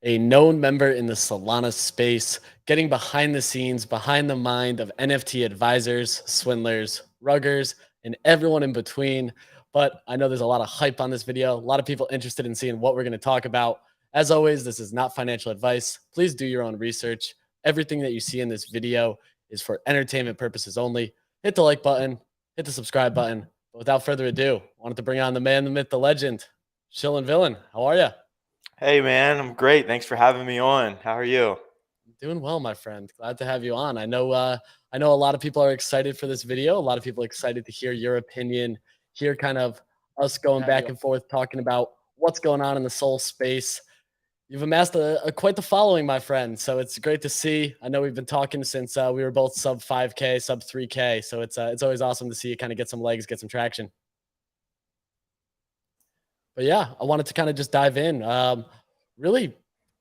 a known member in the Solana space, getting behind the scenes, behind the mind of NFT advisors, swindlers, ruggers, and everyone in between. But I know there's a lot of hype on this video, a lot of people interested in seeing what we're going to talk about. As always, this is not financial advice. Please do your own research. Everything that you see in this video is for entertainment purposes only. Hit the like button, hit the subscribe button. But without further ado, I wanted to bring on the man, the myth, the legend, Shillin' Villain. How are you? Hey man, I'm great. Thanks for having me on. How are you? Doing well, my friend. Glad to have you on. I know a lot of people are excited for this video. A lot of people are excited to hear your opinion, hear kind of us going back and forth talking about what's going on in the soul space. You've amassed a quite the following, my friend. So it's great to see. I know we've been talking since we were both sub 5K, sub 3K. So it's always awesome to see you kind of get some legs, get some traction. But yeah, I wanted to kind of just dive in. Really,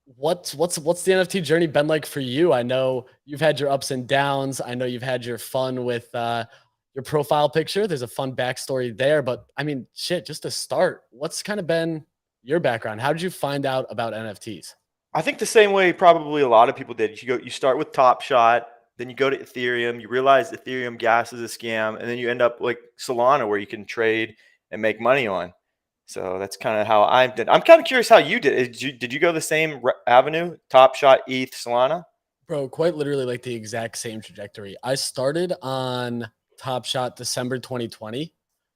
what's the NFT journey been like for you? I know you've had your ups and downs. I know you've had your fun with your profile picture. There's a fun backstory there. But I mean, shit, just to start, what's kind of been your background? How did you find out about NFTs? I think the same way probably a lot of people did. You start with Top Shot, then you go to Ethereum, you realize Ethereum gas is a scam, and then you end up like Solana where you can trade and make money on. So that's kind of how I did. I'm kind of curious how you did. Did you go the same avenue? Top Shot, ETH, Solana? Bro, quite literally like the exact same trajectory. I started on Top Shot December 2020,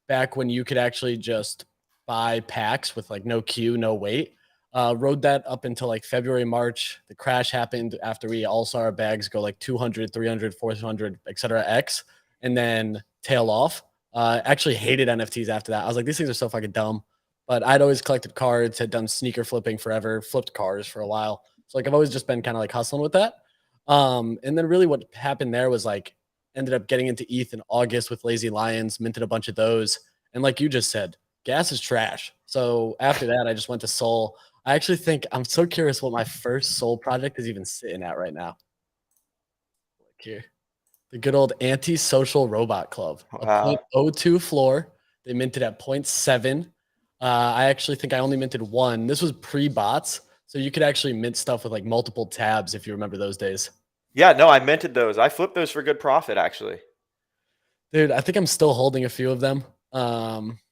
back when you could actually just buy packs with like no queue, no wait. Rode that up until like February, March. The crash happened after we all saw our bags go like 200, 300, 400, etc. X, and then tail off. Actually hated NFTs after that. I was like, these things are so fucking dumb. But I'd always collected cards, had done sneaker flipping forever, flipped cars for a while. So like I've always just been kind of like hustling with that. And then really what happened there was like ended up getting into ETH in August with Lazy Lions, minted a bunch of those. And like you just said, gas is trash. So after that, I just went to Soul. I actually think I'm so curious what my first Soul project is even sitting at right now. Look here. The good old anti-social robot club, a Wow. 0.02 floor. They minted at 0.7. I actually think I only minted one. This was pre-bots. So you could actually mint stuff with like multiple tabs if you remember those days. Yeah, no, I minted those. I flipped those for good profit actually. Dude, I think I'm still holding a few of them.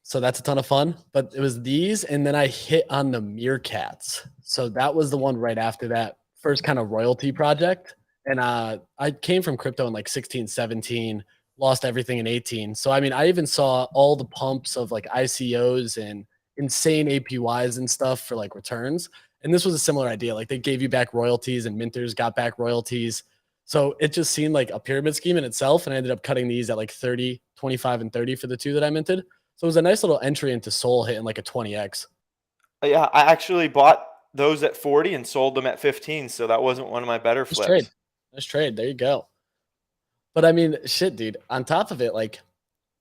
So that's a ton of fun. But it was these, and then I hit on the Meerkats. So that was the one right after that first kind of royalty project. And I came from crypto in like 16, 17, lost everything in 18. So I mean, I even saw all the pumps of like ICOs and insane APYs and stuff for like returns. And this was a similar idea. Like they gave you back royalties and minters got back royalties. So it just seemed like a pyramid scheme in itself. And I ended up cutting these at like 30, 25, and 30 for the two that I minted. So it was a nice little entry into Soul hitting like a 20x. Yeah, I actually bought those at 40 and sold them at 15, so that wasn't one of my better Nice trade. flips. Nice trade. There you go. But I mean, shit, dude. On top of it, like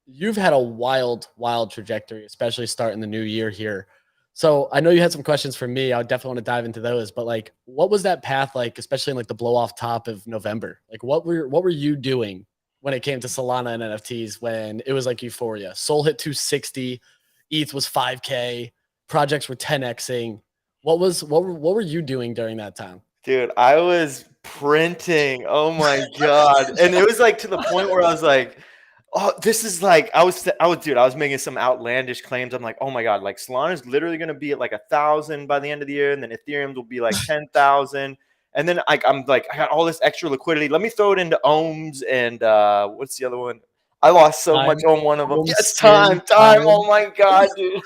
you've had a wild, wild trajectory, especially starting the new year here. So I know you had some questions for me. I would definitely want to dive into those. But like, what was that path like, especially in like the blow off top of November? Like, what were you doing when it came to Solana and NFTs when it was like euphoria? Sol hit 260, ETH was 5K, projects were 10xing. What were you doing during that time? Dude, I was printing. Oh my god. And it was like to the point where I was like, "Oh, this is like dude, I was making some outlandish claims. I'm like, "Oh my god, like Solana is literally going to be at like 1,000 by the end of the year and then Ethereum will be like 10,000." And then I'm like, I got all this extra liquidity. Let me throw it into ohms and what's the other one? I lost so much Time, on one of them. home, Yes, spin, time. Oh time. my god, dude.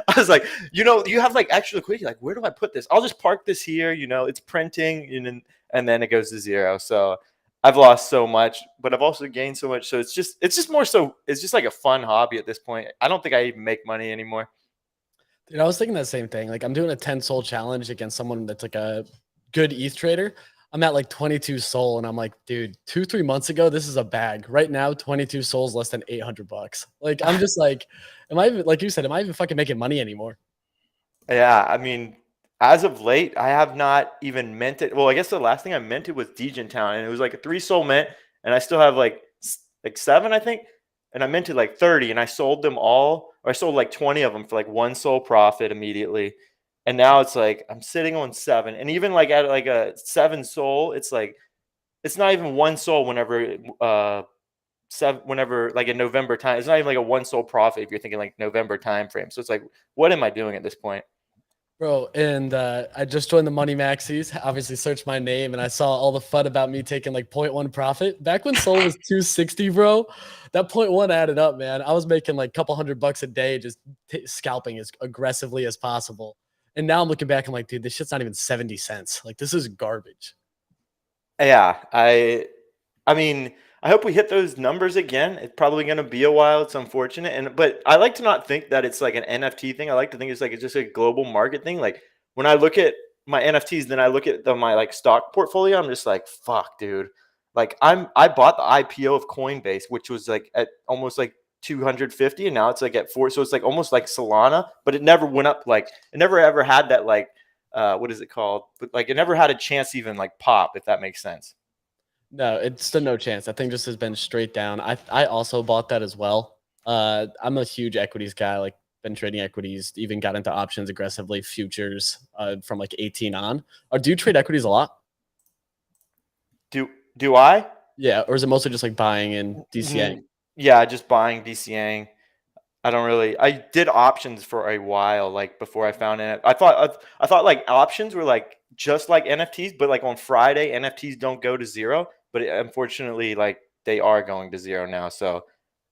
I was like, you have like extra liquidity. Like, where do I put this? I'll just park this here. It's printing, and then it goes to zero. So I've lost so much, but I've also gained so much. So it's just more so. It's just like a fun hobby at this point. I don't think I even make money anymore. Dude, I was thinking that same thing. Like I'm doing a 10 soul challenge against someone that's like a good ETH trader. I'm at like 22 soul and I'm like, dude, 2, 3 months ago, this is a bag. Right now, 22 souls less than 800 bucks. Like I'm just like, am I even, like you said, am I even fucking making money anymore? Yeah, I mean, as of late, I have not even minted. Well, I guess the last thing I minted was Dejan Town, and it was like a 3 soul mint, and I still have like seven, I think, and I minted like 30, and I sold them all, or I sold like 20 of them for like 1 soul profit immediately, And now it's like I'm sitting on 7, and even like at like a 7 soul, it's like it's not even 1 soul whenever whenever like in November time. It's not even like a 1 soul profit if you're thinking like November time frame. So it's like, what am I doing at this point? Bro, and I just joined the Money Maxis. Obviously, searched my name, and I saw all the fun about me taking like .1 profit. Back when Sol was 260, bro, that .1 added up, man. I was making like a couple $100 a day, just scalping as aggressively as possible. And now I'm looking back, I'm like, dude, this shit's not even 70 cents. Like, this is garbage. Yeah, I mean, I hope we hit those numbers again. It's probably going to be a while. It's unfortunate, but I like to not think that it's like an NFT thing. I like to think it's just a global market thing. Like when I look at my NFTs, then I look at my like stock portfolio. I'm just like, fuck, dude. Like I bought the IPO of Coinbase, which was like at almost like 250, and now it's like at 4. So it's like almost like Solana, but it never went up. Like it never ever had that like what is it called? But like it never had a chance to even like pop, if that makes sense. No, it's still no chance. That thing just has been straight down. I also bought that as well. I'm a huge equities guy. Like been trading equities, even got into options aggressively, futures from like 18 on. Or do you trade equities a lot? Do I? Yeah, or is it mostly just like buying and DCA? Yeah, just buying, DCAing. I don't really. I did options for a while, like before I found it. I thought like options were like just like NFTs, but like on Friday, NFTs don't go to zero. But unfortunately, like they are going to zero now, so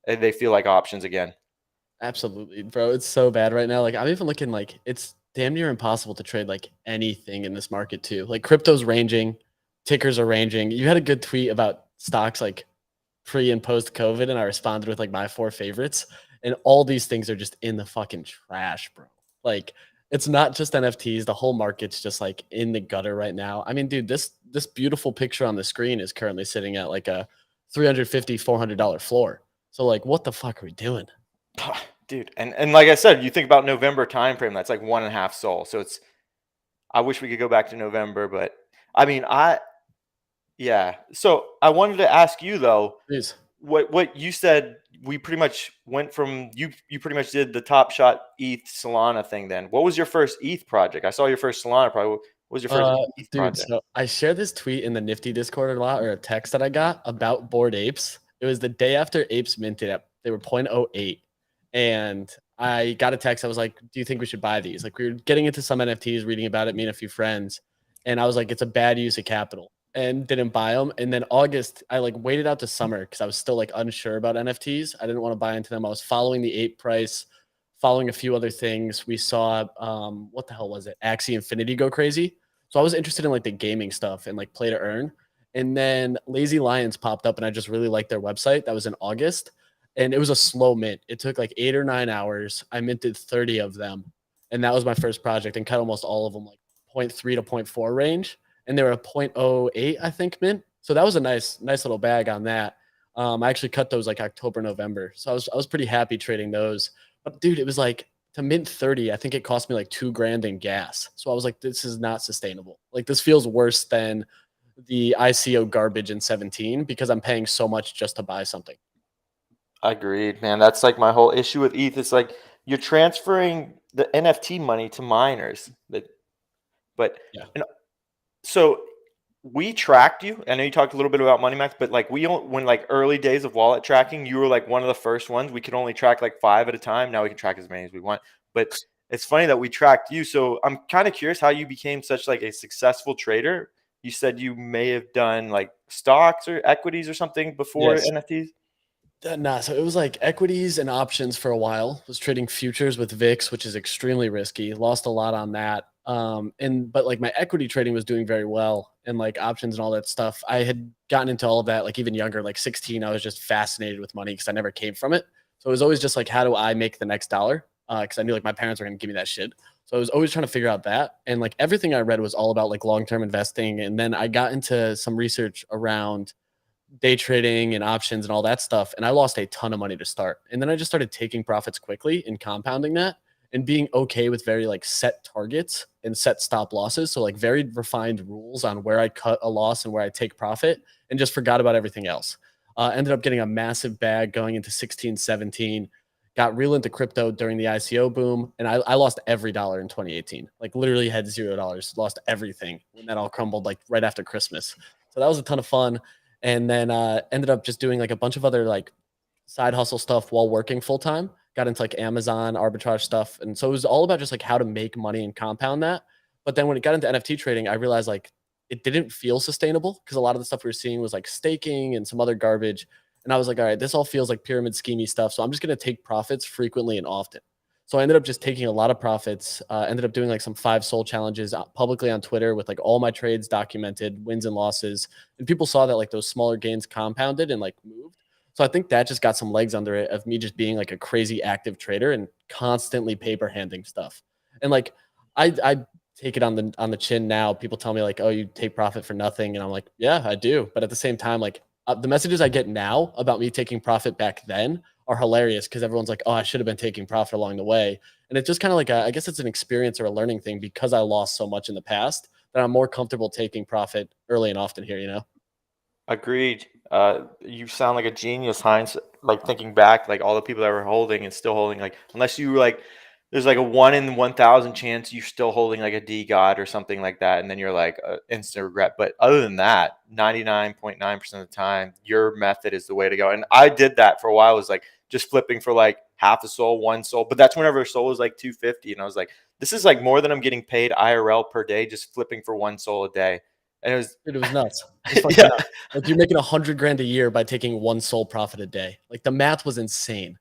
they feel like options again. Absolutely, bro. It's so bad right now. Like I'm even looking like it's damn near impossible to trade like anything in this market too. Like crypto's ranging, tickers are ranging. You had a good tweet about stocks like pre and post COVID, and I responded with like my 4 favorites. And all these things are just in the fucking trash, bro. Like it's not just NFTs. The whole market's just like in the gutter right now. I mean, dude, this beautiful picture on the screen is currently sitting at like a $350-$400 floor. So like, what the fuck are we doing? Dude, and like I said, you think about November time frame, that's like 1.5 sol. So it's I wish we could go back to November, but I mean yeah. So I wanted to ask you though, Please. what you said, we pretty much went from you pretty much did the Top Shot ETH Solana thing then. What was your first ETH project? I saw your first Solana project. What was your first ETH Dude, project? so I shared this tweet in the Nifty Discord a lot, or a text that I got about Bored Apes. It was the day after Apes minted at they were 0.08. And I got a text. I was like, do you think we should buy these? Like we were getting into some NFTs, reading about it, me and a few friends. And I was like, it's a bad use of capital and didn't buy them. And then August, I like waited out to summer because I was still like unsure about NFTs. I didn't want to buy into them. I was following the ape price, following a few other things. We saw what the hell was it? Axie Infinity go crazy. So I was interested in like the gaming stuff and like play to earn. And then Lazy Lions popped up and I just really liked their website. That was in August. And it was a slow mint. It took like 8 or 9 hours. I minted 30 of them. And that was my first project and cut almost all of them like 0.3 to 0.4 range. And they were a 0.08, I think, mint. So that was a nice little bag on that. I actually cut those like October, November. So I was pretty happy trading those. But dude, it was like to mint 30, I think it cost me like $2,000 in gas. So I was like, this is not sustainable. Like this feels worse than the ICO garbage in 17 because I'm paying so much just to buy something. Agreed, man. That's like my whole issue with ETH. It's like you're transferring the NFT money to miners. But Yeah. and so we tracked you. I know you talked a little bit about Money Max, but like when like early days of wallet tracking, you were like one of the first ones. We could only track like 5 at a time. Now we can track as many as we want. But it's funny that we tracked you. So I'm kind of curious how you became such like a successful trader. You said you may have done like stocks or equities or something before Yes. NFTs. Nah, so it was like equities and options for a while. Was trading futures with VIX, which is extremely risky. Lost a lot on that. But like my equity trading was doing very well, and like options and all that stuff. I had gotten into all of that like even younger, like 16. I was just fascinated with money because I never came from it. So it was always just like, how do I make the next dollar? Because I knew like my parents were gonna give me that shit. So I was always trying to figure out that. And like everything I read was all about like long-term investing. And then I got into some research around day trading and options and all that stuff. And I lost a ton of money to start. And then I just started taking profits quickly and compounding that and being okay with very like set targets and set stop losses. So like very refined rules on where I cut a loss and where I take profit and just forgot about everything else. Ended up getting a massive bag going into 16, 17. got real into crypto during the ICO boom, and I lost every dollar in 2018. Like literally had $0, lost everything when that all crumbled like right after Christmas. So that was a ton of fun. And then ended up just doing like a bunch of other like side hustle stuff while working full time. Got into like Amazon arbitrage stuff, and so it was all about just like how to make money and compound that. But then when it got into NFT trading, I realized like it didn't feel sustainable because a lot of the stuff we were seeing was like staking and some other garbage. And I was like, all right, this all feels like pyramid schemey stuff. So I'm just going to take profits frequently and often. So I ended up just taking a lot of profits, ended up doing like some 5 soul challenges publicly on Twitter with like all my trades documented, wins and losses. And people saw that like those smaller gains compounded and like moved. So I think that just got some legs under it of me just being like a crazy active trader and constantly paper handing stuff. And like I take it on the chin now. People tell me like, "Oh, you take profit for nothing," and I'm like, "Yeah, I do." But at the same time, like the messages I get now about me taking profit back then are hilarious because everyone's like, "Oh, I should have been taking profit along the way," and it's just kind of like I guess it's an experience or a learning thing because I lost so much in the past that I'm more comfortable taking profit early and often here. You know. Agreed. You sound like a genius, Heinz. Like thinking back, like all the people that were holding and still holding, like unless you were like, there's like a 1 in 1,000 chance you're still holding like a D God or something like that, and then you're like instant regret. But other than that, 99.9% of the time, your method is the way to go. And I did that for a while. I was like just flipping for like half a soul, 1 soul, but that's whenever a soul was like 250, and I was like, this is like more than I'm getting paid IRL per day, just flipping for 1 soul a day. And it was, Dude, it was nuts. It was fucking yeah. nuts. Like you're making 100 grand a year by taking 1 soul profit a day. Like the math was insane.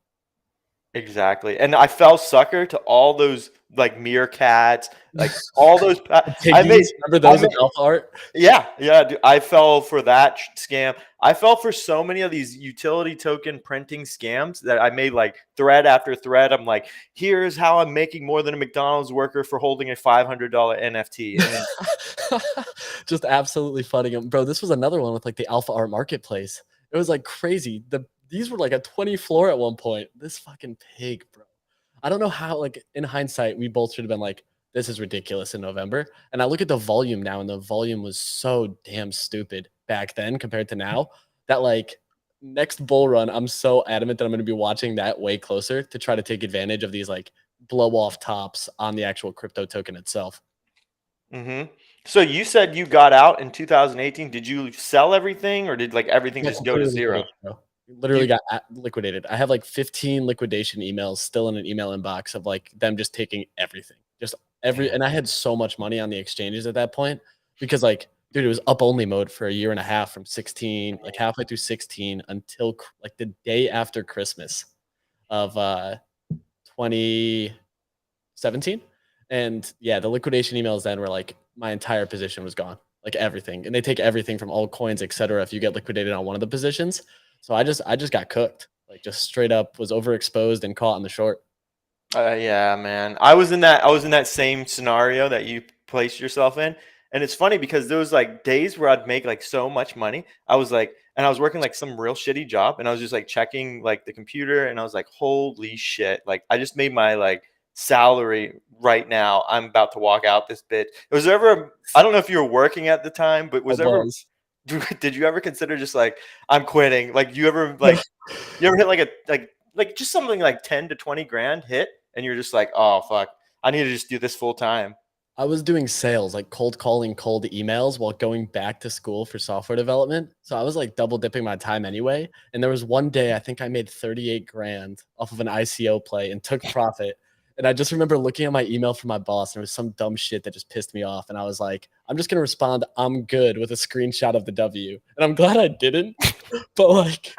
Exactly. And I fell sucker to all those like meerkats, like all those. I made, Piggies, remember I those in made, Alpha Art? yeah, dude, I fell for that scam. I fell for so many of these utility token printing scams that I made like thread after thread. I'm like, here's how I'm making more than a McDonald's worker for holding a $500 NFT. And Just absolutely funny. Bro, this was another one with like the Alpha Art Marketplace. It was like crazy. These were like a 20 floor at one point. This fucking pig, bro. I don't know how, like in hindsight, we both should have been like, this is ridiculous in November. And I look at the volume now, and the volume was so damn stupid back then compared to now that like next bull run, I'm so adamant that I'm going to be watching that way closer to try to take advantage of these like blow off tops on the actual crypto token itself. So you said you got out in 2018. Did you sell everything, or did like everything Yeah, just go to completely zero? liquidated, bro. Literally You got liquidated. I have like 15 liquidation emails still in an email inbox of like them just taking everything, just every. And I had so much money on the exchanges at that point because like, dude, it was up only mode for a year and a half from 16, like halfway through 16 until like the day after Christmas of 2017. And yeah, the liquidation emails then were like my entire position was gone, like everything. And they take everything from altcoins, et cetera, if you get liquidated on one of the positions. So I just got cooked, like just straight up was overexposed and caught on the short. Yeah, man. I was in that same scenario that you placed yourself in. And it's funny because there was like days where I'd make like so much money. I was like, and I was working like some real shitty job, and I was just like checking like the computer, and I was like, holy shit. Like I just made my like salary right now. I'm about to walk out this bitch. Was there ever, I don't know if you were working at the time, but I was there ever, was. did you ever consider just like, I'm quitting? Like you ever like, you ever hit like a, like just something like 10 to 20 grand hit, and you're just like, oh fuck, I need to just do this full time. I was doing sales, like cold calling cold emails while going back to school for software development. So I was like double dipping my time anyway. And there was one day I think I made 38 grand off of an ICO play and took profit. And I just remember looking at my email from my boss, and there was some dumb shit that just pissed me off. And I was like, I'm just gonna respond, I'm good, with a screenshot of the W. And I'm glad I didn't. But like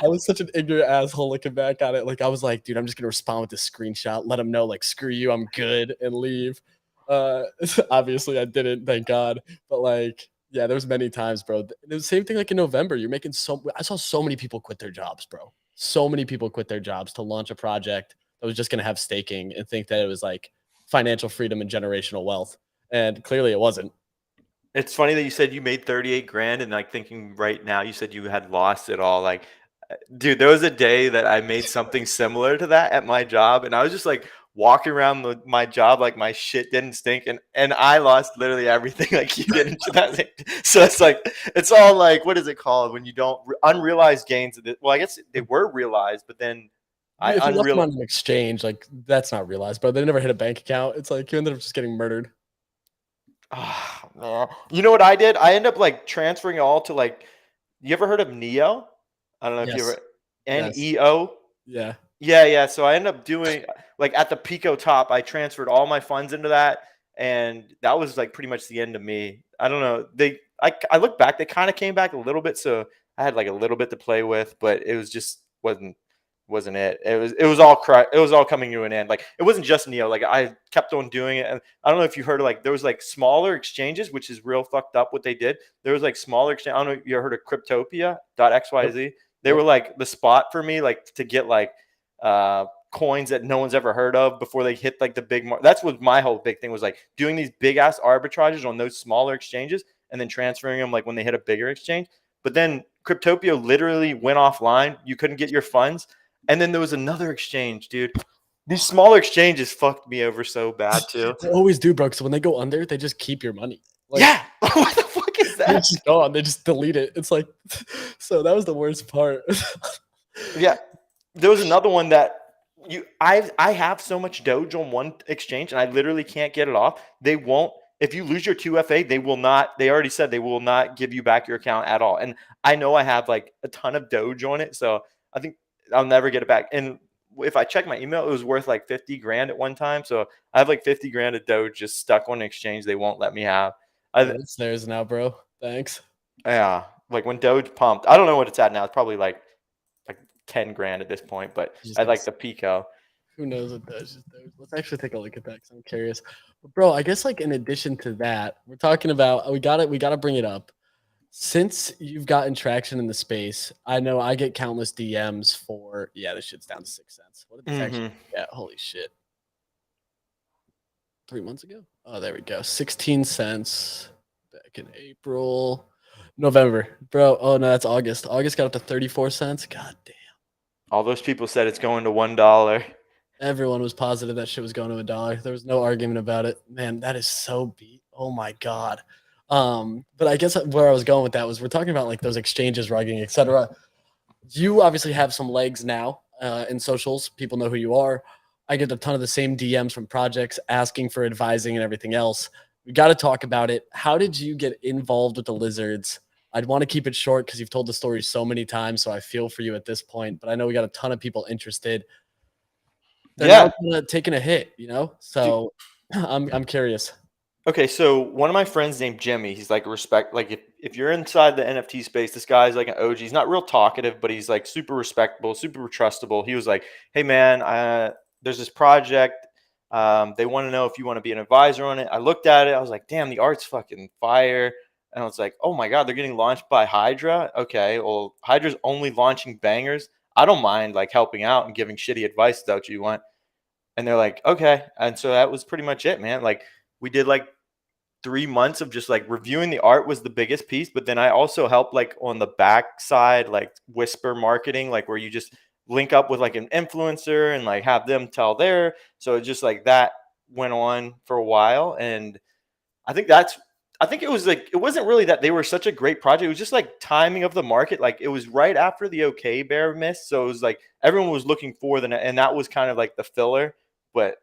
I was such an ignorant asshole looking back on it. Like I was like, dude, I'm just gonna respond with this screenshot, let them know, like, screw you, I'm good, and leave. Uh, obviously I didn't, thank God. But like, yeah, there was many times, bro. It was the same thing like in November. You're making so I saw so many people quit their jobs, bro. So many people quit their jobs to launch a project that was just gonna have staking and think that it was like financial freedom and generational wealth. And clearly it wasn't. It's funny that you said you made 38 grand, and like thinking right now you said you had lost it all. Like, dude, there was a day that I made something similar to that at my job, and I was just like walking around my job like my shit didn't stink, and I lost literally everything like you did into that thing. So it's like, it's all like, what is it called when you don't unrealized gains? Well, I guess they were realized, but then If you left them Unreal. on an exchange, like that's not realized, but they never hit a bank account. It's like you ended up just getting murdered. Ah, man. You know what I did? I end up like transferring it all to like. You ever heard of Neo? I don't know if you Yes. ever Yes. NEO. Yeah. Yeah, yeah. So I ended up doing like at the Pico top, I transferred all my funds into that, and that was like pretty much the end of me. I don't know. I look back, they kind of came back a little bit, so I had like a little bit to play with, but it was just wasn't it. It was all coming to an end. Like it wasn't just Neo. Like I kept on doing it, and I don't know if you heard of like there was like smaller exchanges, which is real fucked up what they did. There was like smaller exchange. I don't know if you heard of Yep. Cryptopia.xyz. They Yep. were like the spot for me, like to get like coins that no one's ever heard of before they hit like the big that's what my whole big thing was, like doing these big ass arbitrages on those smaller exchanges and then transferring them like when they hit a bigger exchange. But then Cryptopia literally went offline. You couldn't get your funds. And then there was another exchange, dude. These smaller exchanges fucked me over so bad too. They always do, bro. So when they go under, they just keep your money. Like Yeah. What the fuck is they that? just go on, they just delete it. It's like, so that was the worst part. Yeah. There was another one that I have so much Doge on one exchange and I literally can't get it off. They won't, if you lose your 2FA, they will not, they already said they will not give you back your account at all. And I know I have like a ton of Doge on it, so I think I'll never get it back. And if I check my email, it was worth like 50 grand at one time. So I have like 50 grand of Doge just stuck on an exchange they won't let me have. Yeah, I it's theirs now, bro. Thanks. Yeah, like when Doge pumped, I don't know what it's at now. It's probably like 10 grand at this point, but You just I gotta like the Pico. who knows what does just those. Let's actually take a look at that because I'm curious. But bro, I guess like in addition to that, we're talking about we gotta bring it up. Since you've gotten traction in the space, I know I get countless DMs for this shit's down to 6 cents. What did this actually Mhm. get? Holy shit. 3 months ago? Oh, there we go. 16 cents back in April. November. Bro. Oh no, that's August. August got up to 34 cents. God damn. All those people said it's going to $1. Everyone was positive that shit was going to $1. There was no argument about it. Man, that is so beat. Oh my god. But I guess where I was going with that was we're talking about like those exchanges, rugging, etc. You obviously have some legs now in socials. People know who you are. I get a ton of the same DMs from projects asking for advising and everything else. We got to talk about it. How did you get involved with the Lizards? I'd want to keep it short because you've told the story so many times, so I feel for you at this point. But I know we got a ton of people interested. They're now Yeah. kinda taking a hit, you know? Dude, So, I'm curious. okay, so one of my friends named Jimmy, he's like a respect, like if you're inside the NFT space, this guy's like an OG. He's not real talkative, but he's like super respectable, super trustable. He was like, "Hey man, there's this project. They want to know if you want to be an advisor on it." I looked at it, I was like, "Damn, the art's fucking fire." And I was like, "Oh my god, they're getting launched by Hydra." Okay, well, Hydra's only launching bangers. I don't mind like helping out and giving shitty advice that you want. And they're like, "Okay." And so that was pretty much it, man. Like we did like 3 months of just like reviewing the art was the biggest piece, but then I also helped like on the back side, like whisper marketing, like where you just link up with like an influencer and like have them tell their. So it just like that went on for a while, and I think that's. I think it was like it wasn't really that they were such a great project. It was just like timing of the market. Like it was right after the OK Bear miss, so it was like everyone was looking for and that was kind of like the filler. But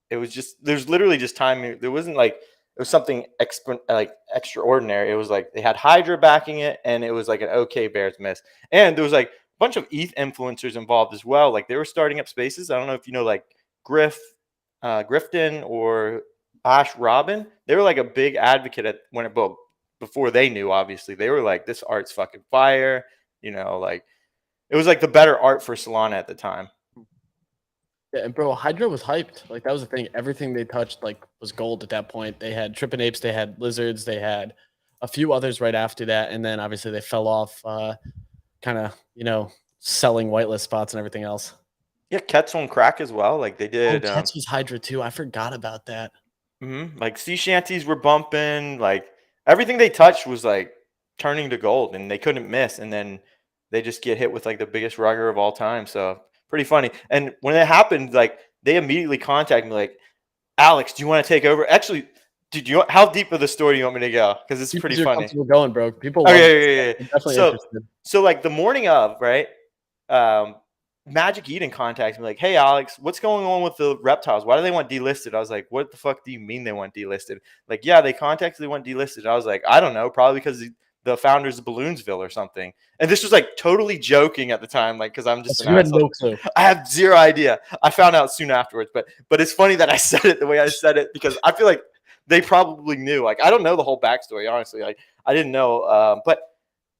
it was just there's literally just timing. There wasn't like it was something like extraordinary. It was like they had Hydra backing it, and it was like an OK Bears miss. And there was like a bunch of ETH influencers involved as well. Like they were starting up spaces. I don't know if you know like Grifton or Ash Robin. They were like a big advocate at when it before they knew. Obviously, they were like this art's fucking fire. You know, like it was like the better art for Solana at the time. Yeah, and bro, Hydra was hyped. Like, that was the thing. Everything they touched, like, was gold at that point. They had Trippin' Apes, they had Lizards, they had a few others right after that, and then obviously they fell off, kinda, selling whitelist spots and everything else. Yeah, Ket's on crack as well. Like they Oh, did. Kets was Hydra too. I forgot about that. Like sea shanties were bumping. Like everything they touched was like turning to gold, and they couldn't miss. And then they just get hit with like the biggest rugger of all time. So pretty funny. And when it happened, like they immediately contacted me, like, "Alex, do you want to take over?" Actually, dude, how deep of the story do you want me to go? Because it's pretty You're funny. comfortable going, bro. People love Okay, this yeah, stuff. yeah, yeah. They're definitely So interested. so like the morning of, right? Um, Magic Eden contacts me like, hey, Alex, what's going on with the reptiles? Why do they want delisted? I was like, what the fuck do you mean they want delisted? Like, yeah, they contacted, they want delisted. I was like, I don't know, probably because the founders of Balloonsville or something. And this was like totally joking at the time, like, because I'm just So you had no clue. I have zero idea. I found out soon afterwards, but it's funny that I said it the way I said it because I feel like they probably knew. Like, I don't know the whole backstory, honestly. Like, I didn't know, but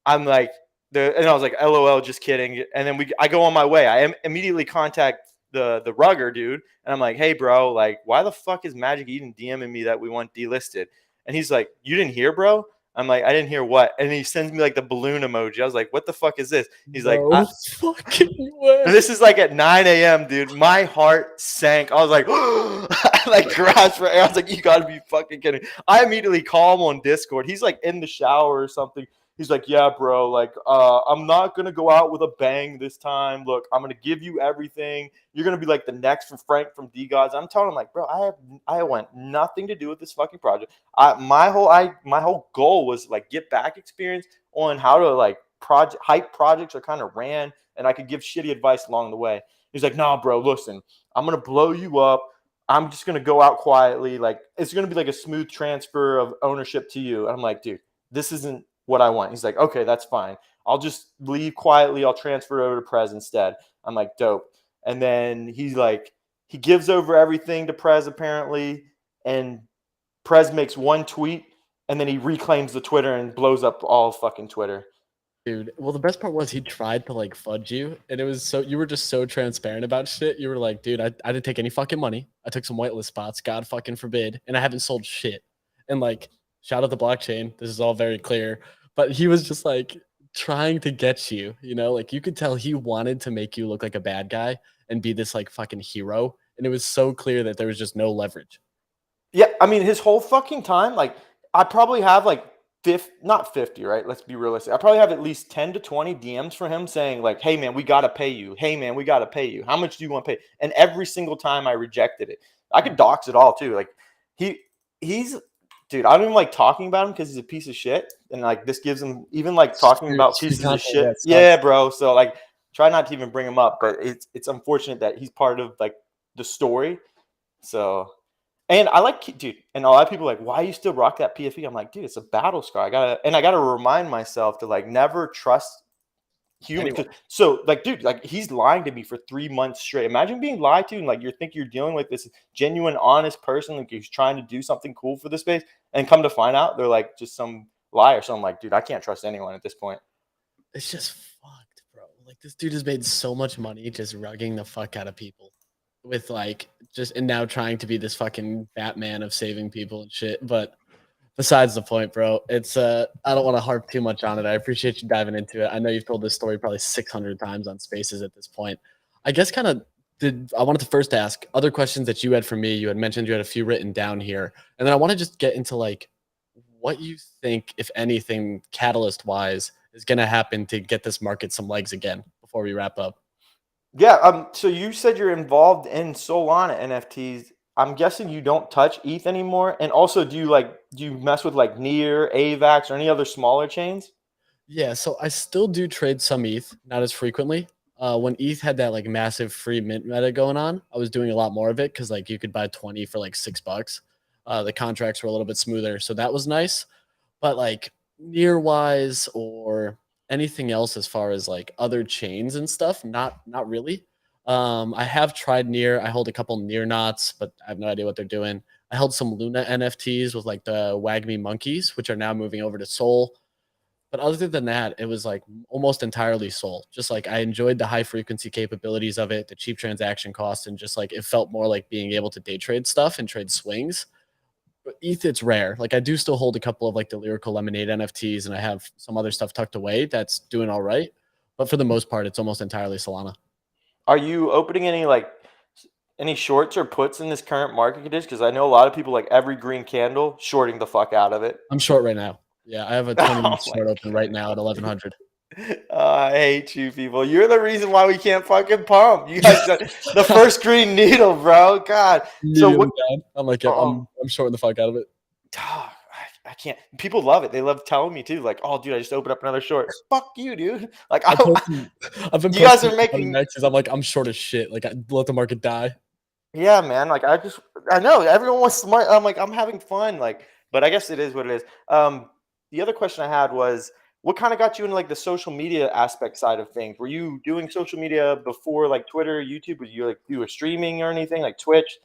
I'm like, and I was like, LOL, just kidding. And then I go on my way. I immediately contact the rugger dude, and I'm like, hey, bro, like, why the fuck is Magic Eden DMing me that we want delisted? And he's like, you didn't hear, bro? I'm like, I didn't hear what? And he sends me like the balloon emoji. I was like, what the fuck is this? He's like, fucking way. This is like at 9 a.m., dude. My heart sank. I was like, I like grasped for air. I was like, you gotta be fucking kidding. I immediately call him on Discord. He's like in the shower or something. He's like, yeah, bro, like, I'm not going to go out with a bang this time. Look, I'm going to give you everything. You're going to be like the next from Frank from D-Gods. I'm telling him, like, bro, I want nothing to do with this fucking project. My whole goal was, like, get back experience on how to, like, hype projects are kind of ran, and I could give shitty advice along the way. He's like, nah, bro, listen, I'm going to blow you up. I'm just going to go out quietly. Like, it's going to be like a smooth transfer of ownership to you. And I'm like, dude, this isn't what I want. He's like, okay, that's fine. I'll just leave quietly. I'll transfer over to Prez instead. I'm like, dope. And then he's like, he gives over everything to Prez apparently. And Prez makes one tweet and then he reclaims the Twitter and blows up all fucking Twitter. Dude, well, the best part was he tried to like fudge you, and it was so you were just so transparent about shit. You were like, dude, I didn't take any fucking money. I took some whitelist spots, God fucking forbid, and I haven't sold shit. And like, shout out the blockchain. This is all very clear. But he was just like trying to get you, you know, like you could tell he wanted to make you look like a bad guy and be this like fucking hero. And it was so clear that there was just no leverage. Yeah. I mean, his whole fucking time, like I probably have like not 50, right? Let's be realistic. I probably have at least 10 to 20 DMs for him saying like, hey man, we got to pay you. Hey man, we got to pay you. How much do you want to pay? And every single time I rejected it. I could dox it all too. Like he's dude, I don't even like talking about him because he's a piece of shit. And like this gives him even like talking about pieces of shit. Yeah, bro. So like try not to even bring him up. But it's unfortunate that he's part of like the story. So and I like dude, and a lot of people are like, why you still rock that PFE? I'm like, dude, it's a battle scar. I gotta remind myself to like never trust humans. So like, dude, like he's lying to me for 3 months straight. Imagine being lied to and like you think you're dealing with this genuine, honest person, like he's trying to do something cool for the space, and come to find out they're like just some liar. So I'm like, dude, I can't trust anyone at this point. It's just fucked, bro. Like this dude has made so much money just rugging the fuck out of people with like and now trying to be this fucking Batman of saving people and shit. But besides the point, bro, it's I don't want to harp too much on it. I appreciate you diving into it. I know you've told this story probably 600 times on Spaces at this point. I guess I wanted to first ask other questions that you had for me. You had mentioned you had a few written down here. And then I want to just get into like what you think, if anything, catalyst wise is going to happen to get this market some legs again before we wrap up. Yeah. So you said you're involved in Solana NFTs. I'm guessing you don't touch ETH anymore. And also, do you mess with like Near, AVAX, or any other smaller chains? Yeah, so I still do trade some ETH, not as frequently. When ETH had that like massive free mint meta going on, I was doing a lot more of it because like you could buy 20 for like $6. The contracts were a little bit smoother, so that was nice. But like Near wise or anything else as far as like other chains and stuff, not really. I have tried Near. I hold a couple Near knots, but I have no idea what they're doing. I held some Luna NFTs with like the Wagme monkeys, which are now moving over to Sol. But other than that, it was like almost entirely Sol. Just like I enjoyed the high frequency capabilities of it, the cheap transaction costs, and just like it felt more like being able to day trade stuff and trade swings. But ETH, it's rare. Like I do still hold a couple of like the Lyrical Lemonade NFTs, and I have some other stuff tucked away that's doing all right. But for the most part, it's almost entirely Solana. Are you opening any shorts or puts in this current market condition? Because I know a lot of people like every green candle shorting the fuck out of it. I'm short right now. Yeah, I have a 20-minute short open right now at 1100. I hate you people. You're the reason why we can't fucking pump. You guys got the first green needle, bro. God. So what? I'm like, I'm shorting the fuck out of it. I can't. People love it. They love telling me too, like, "Oh, dude, I just opened up another short." Fuck you, dude. Like, I posted, I've been you guys posting are on making. Nexus. I'm like, I'm short as shit. Like, I let the market die. Yeah, man. Like, I know everyone wants smart. I'm like, I'm having fun. Like, but I guess it is what it is. The other question I had was, what kind of got you into like the social media aspect side of things? Were you doing social media before like Twitter, YouTube? Would you like do a streaming or anything like Twitch?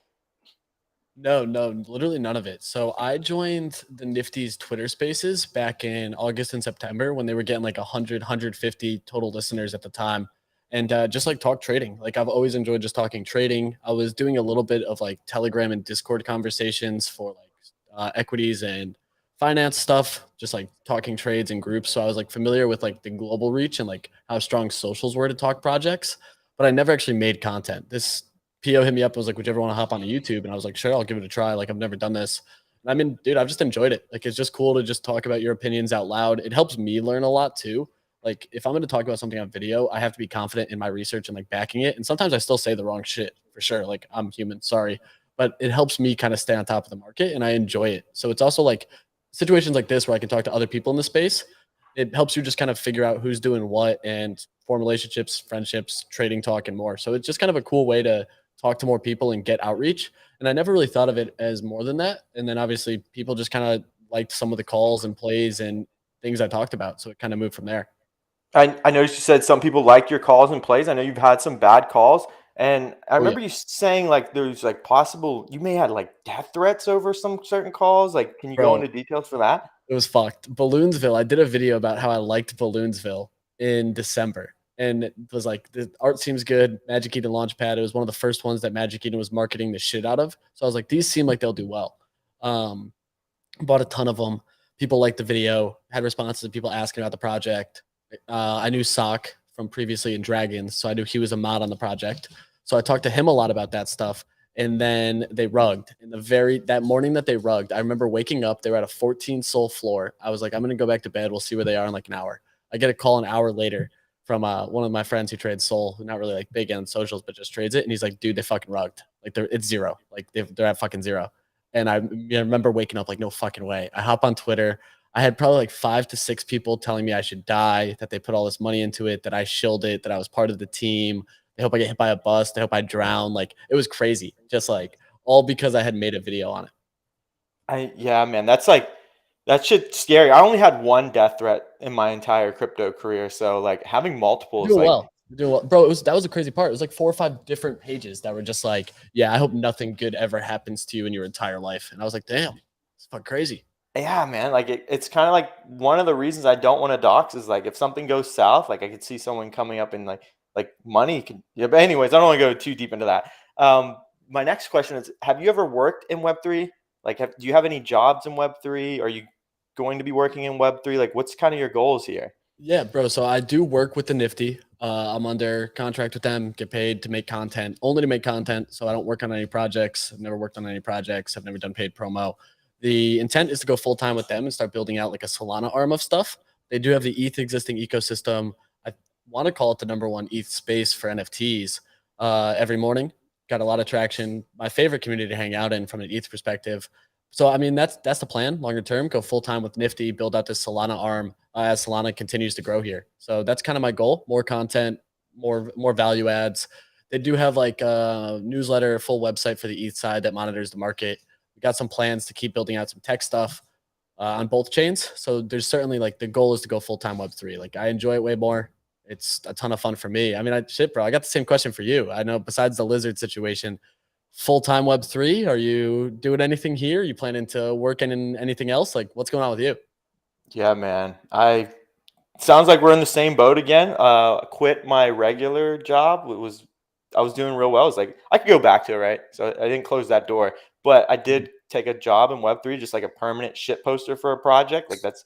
No, no, literally none of it. So I joined the Nifty's Twitter Spaces back in August and September when they were getting like 100, 150 total listeners at the time. And just like talk trading. Like I've always enjoyed just talking trading. I was doing a little bit of like Telegram and Discord conversations for like equities and finance stuff, just like talking trades and groups. So I was like familiar with like the global reach and like how strong socials were to talk projects, but I never actually made content. This PO hit me up and was like, "Would you ever want to hop on YouTube?" And I was like, "Sure, I'll give it a try." Like I've never done this. And I mean, dude, I've just enjoyed it. Like it's just cool to just talk about your opinions out loud. It helps me learn a lot too. Like if I'm going to talk about something on video, I have to be confident in my research and like backing it. And sometimes I still say the wrong shit for sure. Like I'm human, sorry, but it helps me kind of stay on top of the market and I enjoy it. So it's also like situations like this where I can talk to other people in the space. It helps you just kind of figure out who's doing what and form relationships, friendships, trading talk, and more. So it's just kind of a cool way to talk to more people and get outreach. And I never really thought of it as more than that. And then obviously people just kind of liked some of the calls and plays and things I talked about. So it kind of moved from there. I noticed you said some people like your calls and plays. I know you've had some bad calls, and I Oh yeah, remember you saying like there's like possible you may had like death threats over some certain calls. Like, can you go bro, into details for that? it was fucked. Balloonsville. I did a video about how I liked Balloonsville in December. And it was like the art seems good. Magic Eden Launchpad. It was one of the first ones that Magic Eden was marketing the shit out of. So I was like, these seem like they'll do well. Um, bought a ton of them. People liked the video, had responses of people asking about the project. I knew Sock from previously in Dragons, so I knew he was a mod on the project. So I talked to him a lot about that stuff. And then they rugged. In the very that morning that they rugged, I remember waking up. They were at a 14 soul floor. I was like, I'm gonna go back to bed. We'll see where they are in like an hour. I get a call an hour later from one of my friends who trades Soul, who not really like big on socials, but just trades it. And he's like, dude, they fucking rugged. Like it's zero. Like they're at fucking zero. And I remember waking up like, no fucking way. I hop on Twitter. I had probably like 5 to 6 people telling me I should die, that they put all this money into it, that I shilled it, that I was part of the team. They hope I get hit by a bus. They hope I drown. Like it was crazy. Just like all because I had made a video on it. Yeah, man, that's like that shit's scary. I only had one death threat in my entire crypto career, so like having multiple You're is doing like, well. You're doing well. Bro, that was a crazy part. It was like 4 or 5 different pages that were just like, yeah, I hope nothing good ever happens to you in your entire life. And I was like, damn, it's fucking crazy. yeah, man, like it's kind of like one of the reasons I don't want to dox is like if something goes south, like I could see someone coming up and like money can. Yeah, but anyways, I don't want to go too deep into that. My next question is: have you ever worked in Web three? Like, do you have any jobs in Web three? Are you going to be working in Web three? Like, what's kind of your goals here? Yeah, bro. So I do work with the Nifty. I'm under contract with them, get paid to make content, only to make content. So I don't work on any projects. I've never worked on any projects. I've never done paid promo. The intent is to go full time with them and start building out like a Solana arm of stuff. They do have the ETH existing ecosystem. I want to call it the number one ETH space for NFTs every morning. Got a lot of traction. My favorite community to hang out in from an ETH perspective. So I mean that's the plan longer term. Go full time with Nifty, build out this Solana arm as Solana continues to grow here. So that's kind of my goal: more content, more value adds. They do have like a newsletter, full website for the ETH side that monitors the market. We got some plans to keep building out some tech stuff on both chains. So there's certainly like the goal is to go full time Web3. Like I enjoy it way more. It's a ton of fun for me. I mean, shit, bro. I got the same question for you. I know besides the lizard situation, full time Web3. Are you doing anything here? Are you planning to work in anything else? Like, what's going on with you? Yeah, man. I sounds like we're in the same boat again. Quit my regular job. I was doing real well. It's like I could go back to it, right? So I didn't close that door, but I did take a job in Web three, just like a permanent shit poster for a project. Like that's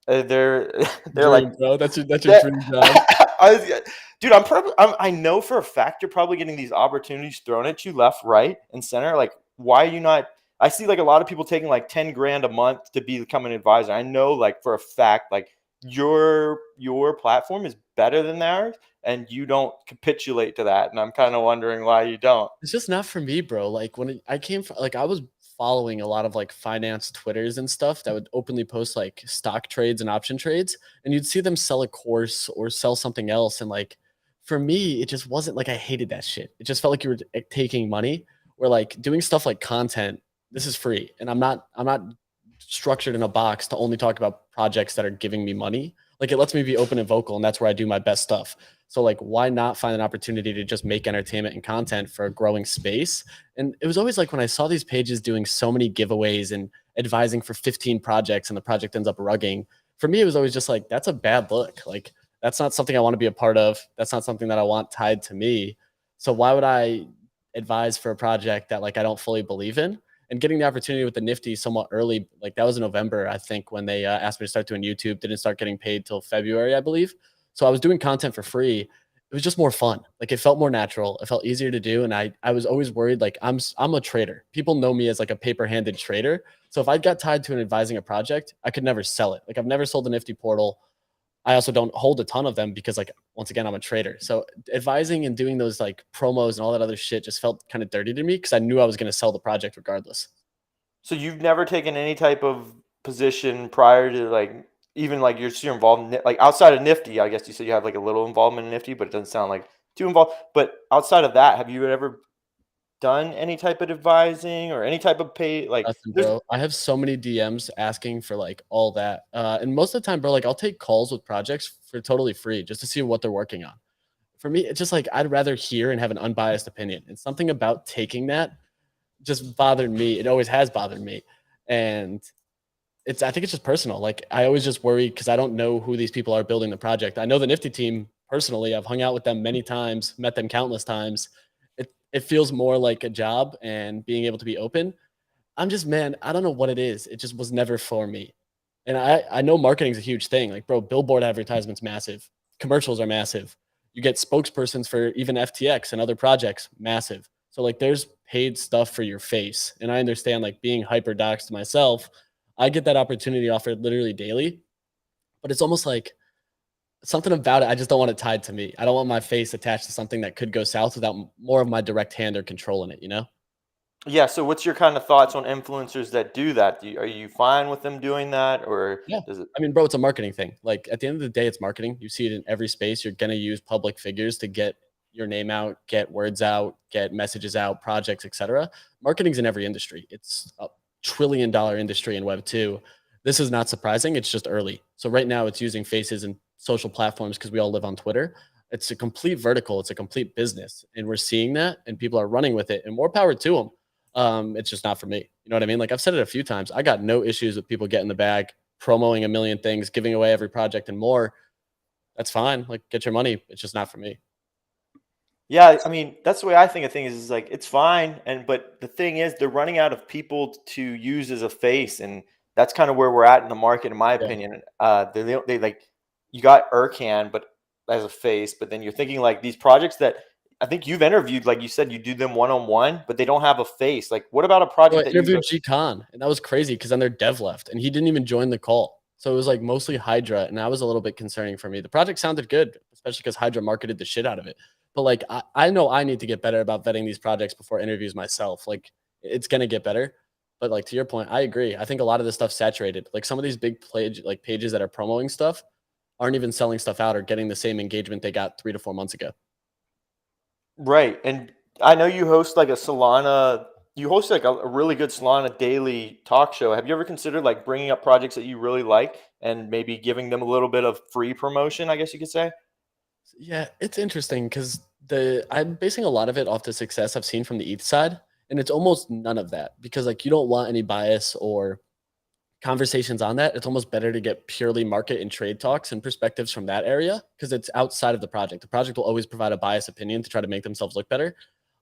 they're they're like Dream, bro. That's your that. dream job. Dude, I know for a fact you're probably getting these opportunities thrown at you left, right, and center. Like, why are you not? I see like a lot of people taking like 10 grand a month to become an advisor. I know like for a fact, like your platform is better than theirs, and you don't capitulate to that. And I'm kind of wondering why you don't. It's just not for me, bro. Like I came from, like I was following a lot of like finance Twitters and stuff that would openly post like stock trades and option trades, and you'd see them sell a course or sell something else. And like for me, it just wasn't like I hated that shit. It just felt like you were taking money or like doing stuff like content. This is free, and I'm not structured in a box to only talk about projects that are giving me money. Like it lets me be open and vocal, and that's where I do my best stuff. So like, why not find an opportunity to just make entertainment and content for a growing space? And it was always like when I saw these pages doing so many giveaways and advising for 15 projects and the project ends up rugging, for me, it was always just like, that's a bad look. Like, that's not something I want to be a part of. That's not something that I want tied to me. So why would I advise for a project that like I don't fully believe in? And getting the opportunity with the Nifty somewhat early, like that was in November, I think, when they asked me to start doing YouTube. Didn't start getting paid till February, I believe. So I was doing content for free. It was just more fun. Like it felt more natural. It felt easier to do. And I was always worried, like I'm a trader. People know me as like a paper-handed trader. So if I got tied to an advising a project, I could never sell it. Like I've never sold a Nifty portal. I also don't hold a ton of them because like once again, I'm a trader. So advising and doing those like promos and all that other shit just felt kind of dirty to me because I knew I was going to sell the project regardless. So you've never taken any type of position prior to like even like you're involved in like outside of Nifty. I guess you said you have like a little involvement in Nifty, but it doesn't sound like too involved. But outside of that, have you ever done any type of advising or any type of pay? Like Nothing, there's bro. I have so many DMs asking for like all that. And most of the time, bro, like I'll take calls with projects for totally free just to see what they're working on. For me, it's just like I'd rather hear and have an unbiased opinion. And something about taking that just bothered me. It always has bothered me. And I think it's just personal. Like I always just worry because I don't know who these people are building the project. I know the Nifty team personally. I've hung out with them many times, met them countless times. It feels more like a job and being able to be open. I'm just, man, I don't know what it is. It just was never for me. And I know marketing is a huge thing. Like, bro, billboard advertisements massive. Commercials are massive. You get spokespersons for even FTX and other projects, massive. So like there's paid stuff for your face. And I understand like being hyper doxed myself, I get that opportunity offered literally daily. But it's almost like something about it. I just don't want it tied to me. I don't want my face attached to something that could go south without more of my direct hand or control in it, you know? yeah. So what's your kind of thoughts on influencers that do that? Are you fine with them doing that, or Yeah. does it? I mean, bro, it's a marketing thing. Like at the end of the day, it's marketing. You see it in every space. You're going to use public figures to get your name out, get words out, get messages out, projects, etc. Marketing's in every industry. It's a $1 trillion industry in Web 2. This is not surprising. It's just early. So right now it's using faces and social platforms because we all live on Twitter. It's a complete vertical. It's a complete business. And we're seeing that and people are running with it and more power to them. It's just not for me. You know what I mean? Like I've said it a few times. I got no issues with people getting the bag, promoting a million things, giving away every project and more. That's fine. Like get your money. It's just not for me. Yeah, I mean, that's the way I think of things is like it's fine, and but the thing is they're running out of people to use as a face, and that's kind of where we're at in the market, in my Yeah. opinion. They like you got Urcan, but as a face, but then you're thinking like these projects that I think you've interviewed, like you said, you do them one on one, but they don't have a face. Like, what about a So I project that you? interviewed G Khan, and that was crazy because then their dev left, and he didn't even join the call. So it was like mostly Hydra, and that was a little bit concerning for me. The project sounded good, especially because Hydra marketed the shit out of it. But like, I know I need to get better about vetting these projects before interviews myself. Like, it's gonna get better. But like to your point, I agree. I think a lot of this stuff's saturated. Like some of these big like pages that are promoting stuff aren't even selling stuff out or getting the same engagement they got 3 to 4 months ago. Right. And I know you host like a Solana, you host like a really good Solana daily talk show. Have you ever considered like bringing up projects that you really like and maybe giving them a little bit of free promotion, I guess you could say? Yeah, it's interesting because the I'm basing a lot of it off the success I've seen from the ETH side, and it's almost none of that because like you don't want any bias or conversations on that. It's almost better to get purely market and trade talks and perspectives from that area because it's outside of the project. The project will always provide a biased opinion to try to make themselves look better.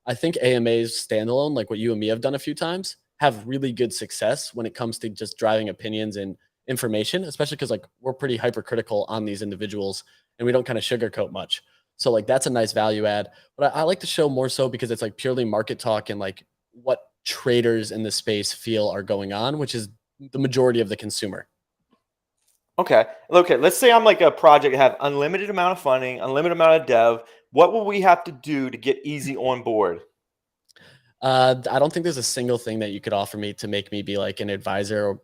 I think AMAs standalone, like what you and me have done a few times, have really good success when it comes to just driving opinions and information, especially because like we're pretty hypercritical on these individuals and we don't kind of sugarcoat much. So like that's a nice value add. But I like the show more so because it's like purely market talk and like what traders in the space feel are going on, which is the majority of the consumer. Okay. Okay. Let's say I'm like a project that have unlimited amount of funding, unlimited amount of dev. What will we have to do to get easy on board? I don't think there's a single thing that you could offer me to make me be like an advisor or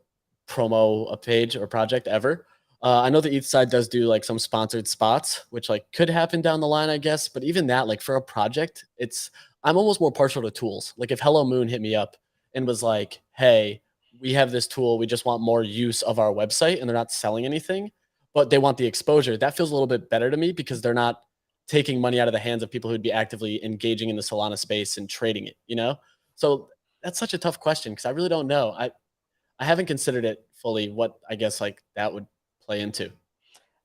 promo a page or project ever. I know the ETH side does do like some sponsored spots, which like could happen down the line, I guess. But even that, like for a project, I'm almost more partial to tools. Like if Hello Moon hit me up and was like, "Hey, we have this tool. We just want more use of our website," and they're not selling anything, but they want the exposure. That feels a little bit better to me because they're not taking money out of the hands of people who'd be actively engaging in the Solana space and trading it, you know? So that's such a tough question because I really don't know. I haven't considered it fully what I guess like that would play into.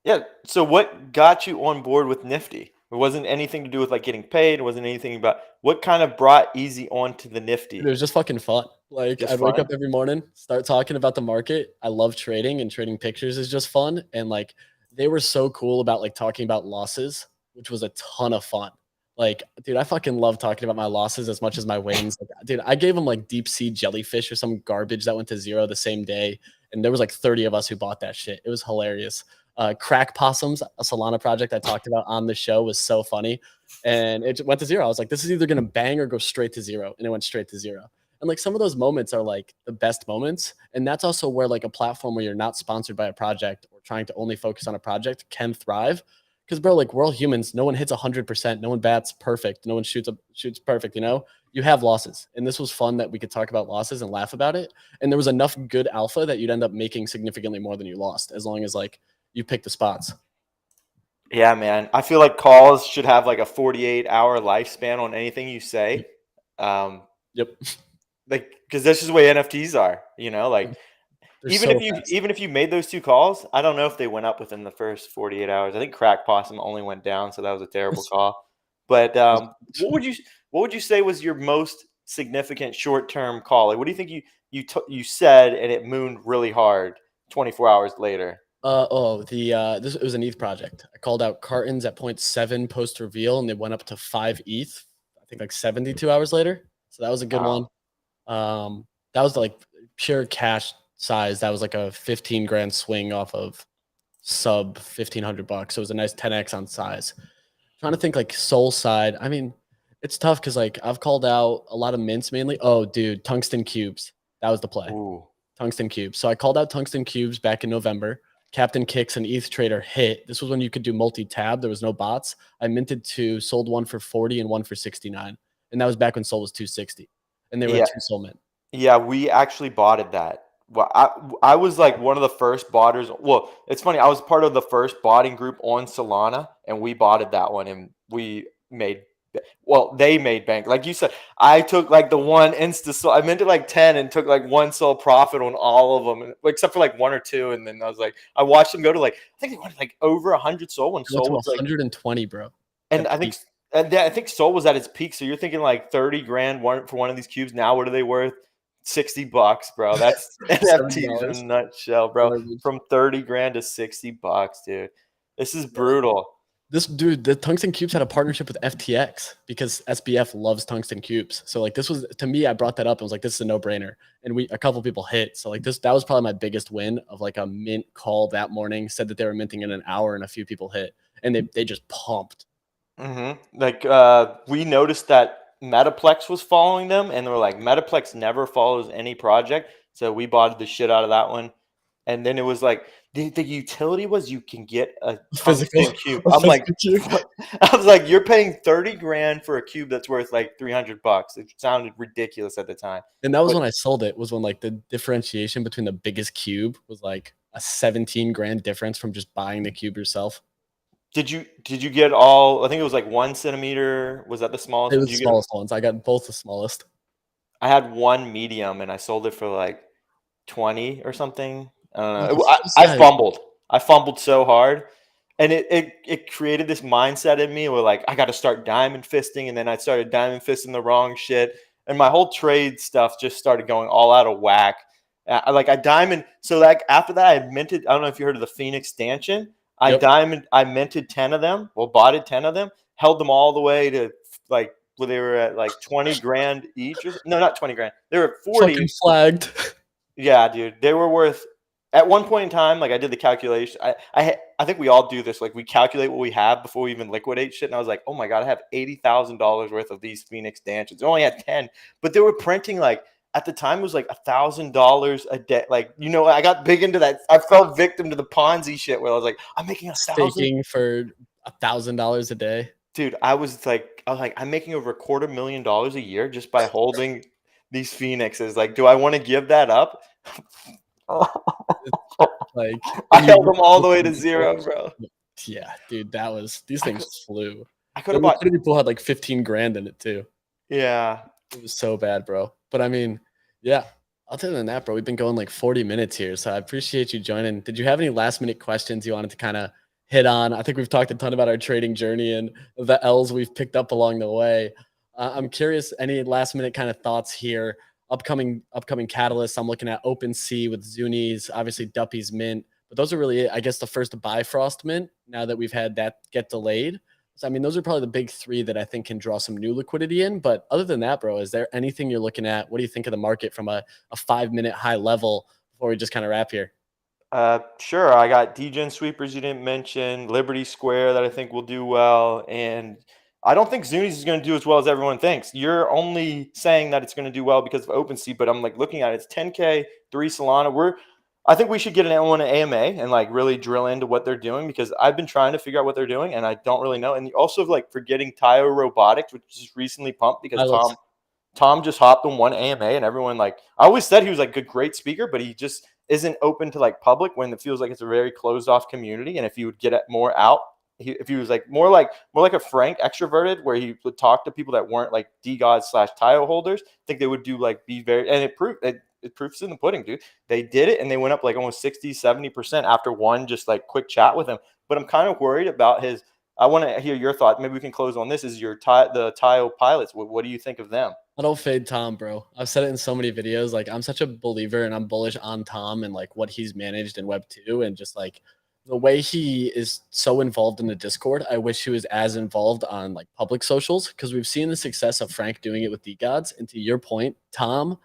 Yeah. So what got you on board with Nifty? It wasn't anything to do with like getting paid. It wasn't anything about what kind of brought Easy onto the It Nifty. was just fucking fun. Like Just I'd wake up fun. every morning, start talking about the market. I love trading and trading pictures is just fun. And like they were so cool about like talking about losses, which was a ton of fun. Like, dude, I fucking love talking about my losses as much as my wins. Like, dude, I gave them like deep sea jellyfish or some garbage that went to zero the same day. And there was like 30 of us who bought that shit. It was hilarious. Crack Possums, a Solana project I talked about on the show, was so funny. And it went to zero. I was like, this is either going to bang or go straight to zero. And it went straight to zero. And like some of those moments are like the best moments. And that's also where like a platform where you're not sponsored by a project or trying to only focus on a project can thrive. Because bro, like we're all humans. No one hits 100%. No one bats perfect. No one shoots perfect. You know, you have losses, and this was fun that we could talk about losses and laugh about it. And there was enough good alpha that you'd end up making significantly more than you lost, as long as like you pick the spots. Yeah, man. I feel like calls should have like a 48-hour lifespan on anything you say. Um, Yep, like because this is the way NFTs are, like they're so fast. even if you made those two calls, I don't know if they went up within the first 48 hours. I think Crack Possum only went down, so that was a terrible call. But what would you say was your most significant short-term call? Like what do you think you said and it mooned really hard 24 hours later? This it was an ETH project. I called out cartons at point 0.7 post reveal, and they went up to 5 ETH. I think like 72 hours later. So that was a good one. Wow. That was like pure cash size. That was like a 15 grand swing off of sub $1,500. So it was a nice 10x on size. Trying to think like soul side. I mean, it's tough because like I've called out a lot of mints mainly. Oh, dude, tungsten cubes. That was the play. Ooh. Tungsten cubes. So I called out tungsten cubes back in November. Captain Kicks and ETH Trader hit. This was when you could do multi-tab. There was no bots. I minted two, sold one for 40 and one for 69. And that was back when Sol was 260. And they were Yeah. at two Sol mint. Yeah, we actually botted that. Well, I was like one of the first botters. Well, it's funny. I was part of the first botting group on Solana, and we botted that one, and we made. Well, they made bank. Like you said, I took like the one Insta Sol. I minted like 10 and took like one Sol profit on all of them, except for like one or two. And then I was like, I watched them go to like I think they went like over 100 Sol when It went Sol to was like, 120, bro. and At I think peak. I think Sol was at its peak. So you're thinking like 30 grand for one of these cubes. Now what are they worth? $60, bro. That's NFTs in a $70. nutshell, bro. Garbage. From 30 grand to $60, dude. This is Yeah. brutal. This dude, the tungsten cubes had a partnership with FTX because SBF loves tungsten cubes. So like this was to me, I brought that up and was like, this is a no-brainer. And a couple people hit. So like that was probably my biggest win of like a mint call that morning. Said that they were minting in an hour and a few people hit. And they just pumped. Like we noticed that Metaplex was following them, and they were like, Metaplex never follows any project, so we bought the shit out of that one. And then it was like the utility was you can get a Physical, tungsten cube. a I'm like, physical cube. I was like, you're paying 30 grand for a cube that's worth like $300. It sounded ridiculous at the time. And that was But when I sold it, was when like the differentiation between the biggest cube was like a 17 grand difference from just buying the cube yourself. did you get all? I think it was like 1 centimeter. Was that the smallest It one? was Did the you get? smallest ones. I got both the smallest. I had one medium, and I sold it for like 20 or something. I don't Yeah, know. it's just I like fumbled. I fumbled so hard, and it created this mindset in me where like I got to start diamond fisting, and then I started diamond fisting the wrong shit, and my whole trade stuff just started going all out of whack. Like I diamond, so like after that I minted. I don't know if you heard of the Phoenix stanchion. yep. I minted 10 of them. Well, bought 10 of them, held them all the way to like where they were at like 20 grand each. No, not 20 grand. They were at Fucking 40. flagged. Yeah, dude. They were worth At one point in time, like I did the calculation. I think we all do this. Like we calculate what we have before we even liquidate shit. And I was like, oh my god, I have $80,000 worth of these Phoenix Danches. I only had 10, but they were printing like at the time it was like $1,000 a day. Like I got big into that. I fell victim to the Ponzi shit where I was like, I'm making 1,000 Staking for $1,000 a day. Dude, I was like, I'm making over $250,000 a year just by holding these Phoenixes. Like, do I want to give that up? Like I held them all the way to zero, bro. Yeah, dude, these things flew. I could The have bought. liquidity pool had like 15 grand in it too. Yeah. It was so bad, bro. But I mean, yeah. Other than that, bro, we've been going like 40 minutes here, so I appreciate you joining. Did you have any last minute questions you wanted to kind of hit on? I think we've talked a ton about our trading journey and the L's we've picked up along the way. I'm curious, any last minute kind of thoughts here? Upcoming catalysts. I'm looking at OpenSea with Zuni's, obviously Duppy's Mint, but those are really, I guess, the first Bifrost Mint. Now that we've had that get delayed. So, I mean, those are probably the big three that I think can draw some new liquidity in. But other than that, bro, is there anything you're looking at? What do you think of the market from a 5-minute high level before we just kind of wrap here? Sure. I got DGen sweepers you didn't mention, Liberty Square that I think will do well, and I don't think Zuni's is going to do as well as everyone thinks. You're only saying that it's going to do well because of OpenSea, but I'm like looking at it, it's 10K, 3 Solana. I think we should get an AMA and like really drill into what they're doing because I've been trying to figure out what they're doing and I don't really know. And also like forgetting Tayo Robotics, which just recently pumped because Tom just hopped on one AMA and everyone like I always said he was like a great speaker, but he just isn't open to like public when it feels like it's a very closed off community. And if he would get it more out, if he was like more like a Frank extroverted where he would talk to people that weren't like DGods / Tayo holders, I think they would do like be very and it proofs in the pudding, dude. They did it and they went up like almost 60-70% after one just like quick chat with him. But I'm kind of worried about his. I want to hear your thoughts. Maybe we can close on this. Is the Tayo pilots? What do you think of them? I don't fade Tom, bro. I've said it in so many videos. Like, I'm such a believer and I'm bullish on Tom and like what he's managed in Web2 and just like the way he is so involved in the Discord. I wish he was as involved on like public socials because we've seen the success of Frank doing it with DGods. And to your point, Tom,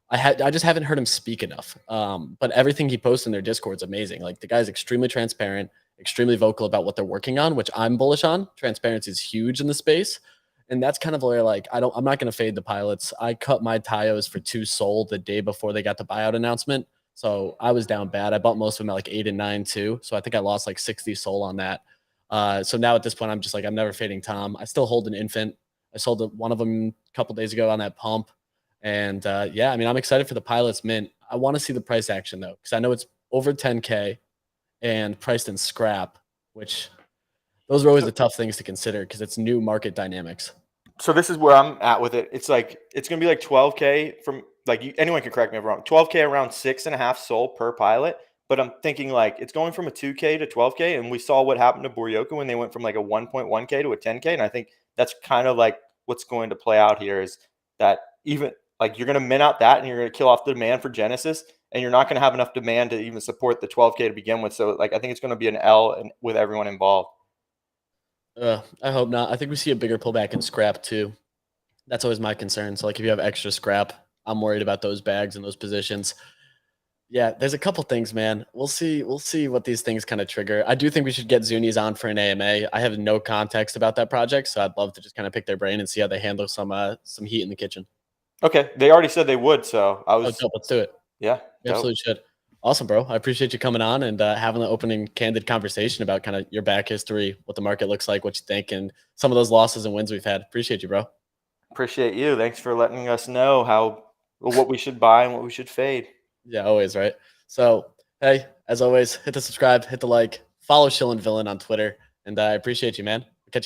I just haven't heard him speak enough. But everything he posts in their Discord is amazing. Like the guy's extremely transparent, extremely vocal about what they're working on, which I'm bullish on. Transparency is huge in the space. And that's kind of where like I'm not going to fade the pilots. I cut my Tayos for 2 Sol the day before they got the buyout announcement. So I was down bad. I bought most of them at like 8 and 9 too. So I think I lost like 60 Sol on that. So now at this point, I'm just like, I'm never fading Tom. I still hold an infant. I sold one of them a couple days ago on that pump. And yeah, I mean, I'm excited for the pilots mint. I want to see the price action though, because I know it's over 10K and priced in scrap, which those are always the tough things to consider because it's new market dynamics. So this is where I'm at with it. It's like it's gonna be like 12K from like anyone can correct me if I'm wrong. 12K around 6.5 Sol per pilot. But I'm thinking like it's going from a 2K to 12K, and we saw what happened to Boryoka when they went from like a 1.1K to a 10K. And I think that's kind of like what's going to play out here is that even like you're gonna min out that and you're gonna kill off the demand for Genesis, and you're not gonna have enough demand to even support the 12K to begin with. So like I think it's gonna be an L with everyone involved. I hope not. I think we see a bigger pullback in scrap too. That's always my concern. So like if you have extra scrap, I'm worried about those bags and those positions. Yeah, there's a couple things, man. We'll see what these things kind of trigger. I do think we should get Zuni's on for an AMA. I have no context about that project, so I'd love to just kind of pick their brain and see how they handle some heat in the kitchen. Okay, they already said they would, so I was. Oh, dope. Let's do it. Yeah, we absolutely should. Awesome, bro. I appreciate you coming on and having the opening, candid conversation about kind of your back history, what the market looks like, what you think, and some of those losses and wins we've had. Appreciate you, bro. Appreciate you. Thanks for letting us know what we should buy and what we should fade. Yeah, always, right? So, hey, as always, hit the subscribe, hit the like, follow Shill and Villain on Twitter, and I appreciate you, man.